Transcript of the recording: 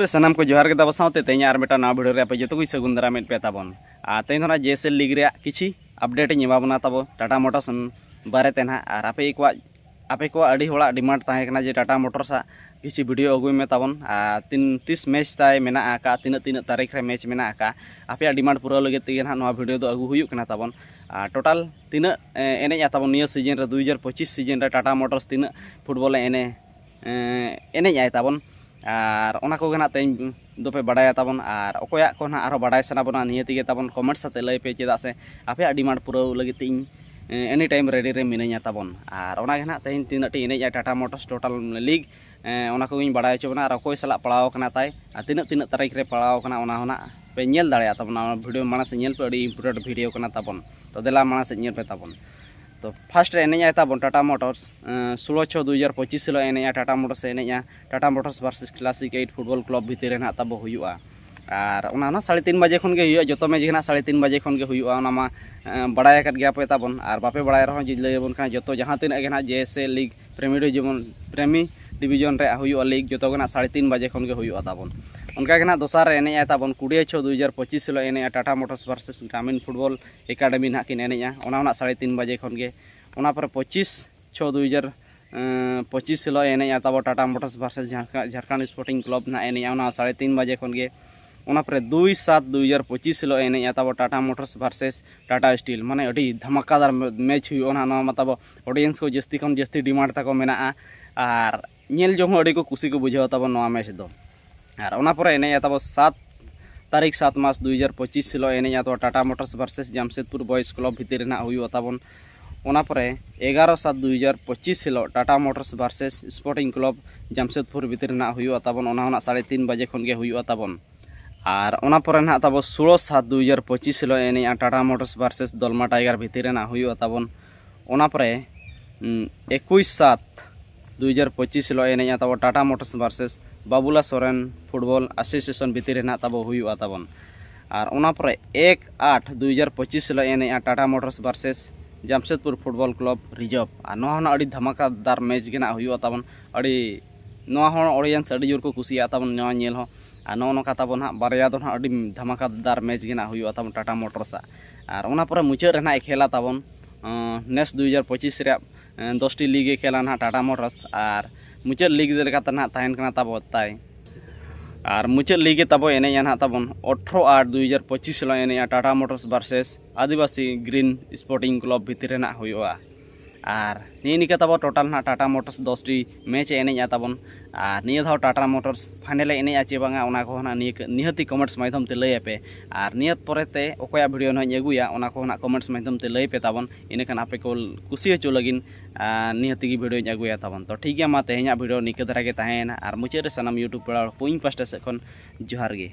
सामान को जोहार के दबा साथे तेज और मेटा नवा भिडियो पे जो सगुन दाराम पे ताबन तेज जेएसएल लीग रे किछि अपडेट एमाबना तब टाटा मोटर्स बारे ना और आपे को अड़ी होड़ा डिमांड तहेकना जे टाटा मोटर्स किछि वीडियो अगुई में ताबन 30 मैच ताय मेना आका तीन तारीख रे मैच मेना आका आपे डिमांड पूरा लगे तेगे ना नवा वीडियो दो अगु हुयुक ना ताबन टोटल तीन एने ताबन निया सीजन रे 2025 सीजन रे टाटा मोटर्स तीन फुटबॉल एने आय ताबन और ओना को गना तेज दोपे बाडाया ताबन और अकोया को ना आरो बाडाय सना बना नियति के ताबन कमेंट साथे लय पे चेदा से आपे डिमांड पूरा लगे तीन एनी टाइम रेडी रे मिनाया ताबन और ओना गना तेज तीन टी एने टाटा मोटर्स टोटल लीग ओना को बाडाय चोबना और अकोय सला पड़ाव कना ताय तीन तारीख रे पड़ाव कना ओना होना पे नेल दाड़े ताबन वीडियो माना से नेल पे अड़ी इंपोर्टेंट वीडियो कना ताबन तो देला माना से नेल पे ताबन तो फर्स्ट एने ताबन टाटा मोटर्स 16/6/2025 हिलो एने टाटा मोटर्स एने Tata Motors versus classic 8 football club भितर ना तब हुआ और 3:30 बजे खन के जो मैच ना 3:30 बजे खन के हुआ बड़ाय गया पे ताबन और बापे बड़ाय रहो लैबन जो जहाँ तीन के ना जेएसएल लीग प्रेमी डिविजन रे हुआ लीग जो 3:30 बजे खन के हुआ ताबन उनका ना दोसार एने ताबन 20/6/2025 हिलो एने टाटा मोटर्स वर्सेस ग्रामीण फुटबॉल एकाडेमी ना किन एने 3:30 बजे खन के पर 25/6/2025 हिलो एने तब Tata Motors versus Jharkhand sporting club ना एने 3:30 बजे खन के 2/7/2025 हिलो एने तब Tata Motors versus Tata steel माने अड़ी धमाकादार मैच हुआ तब ऑडियंस को जस्ती खन जस्ती डिमांड ताको मेना और नेल जो अड़ी को खुशी को बुझाव तब मैच दो और एने तब 7 तारीख 7 मास 2025 हिलो एने तब Tata Motors versus Jamshedpur boys club भितर ना हुआ तबन 11/7/2025 हिलो Tata Motors versus sporting club Jamshedpur भितर ना हुआ तबन 3:30 बजे खन के हुआ तबन और ना तब 16/7/2025 हिलो एने टाटा मोटर्स वर्सेस दलमा टाइगर भितर ना हुआ तबन 21/7/2025 हिलो एने तब Tata Motors versus बाबुला Soren football association भितर ना तब हुआ तबन और 1/8/2025 हिलो एने Tata Motors versus Jamshedpur football club reserve और अड़ी धमाकादार मैच के ना हुआ तबन अड़ी ऑडियंस अड़ी जोर को कुसिया तबन नेल हो नौका तबन हाँ बारया दो अड़ी धमाकादार मैच के ना हुआ तबन टाटा मोटर्स और मुचाद रे खेला तबन नेक्स्ट 2025 रे 10टी लीग खेला ना टाटा मोटर्स और मुचाद लीग ना तहन तब ताई और मुचाद लीग तब एने ना तबन 18/8/2025 हिलो एने टाटा मोटर्स वर्सेस आदिवासी ग्रीन स्पोर्टिंग क्लब भितर ना हुआ और निका तब टोटल ना टाटा मोटर्स 10टी मैच एने तबन और निया धाव टाटा मोटर्स फाइनल एने चे बांगा ओना को ना निहती कमेंट्स माध्यम ते लय पे और नियत परेते ओकया वीडियो ना अगुया ओना को ना कमेंट्स माध्यम ते लय पे ताबन इनखान आपे को कुसी हचो लगिन निहती की वीडियो अगुया ताबन तो ठीक गया मा तेहेना वीडियो निका धरा के तहेना और मुचाद रे सनाम यूट्यूब पेड़ा पुइन पास्टा से खन जोहार गे।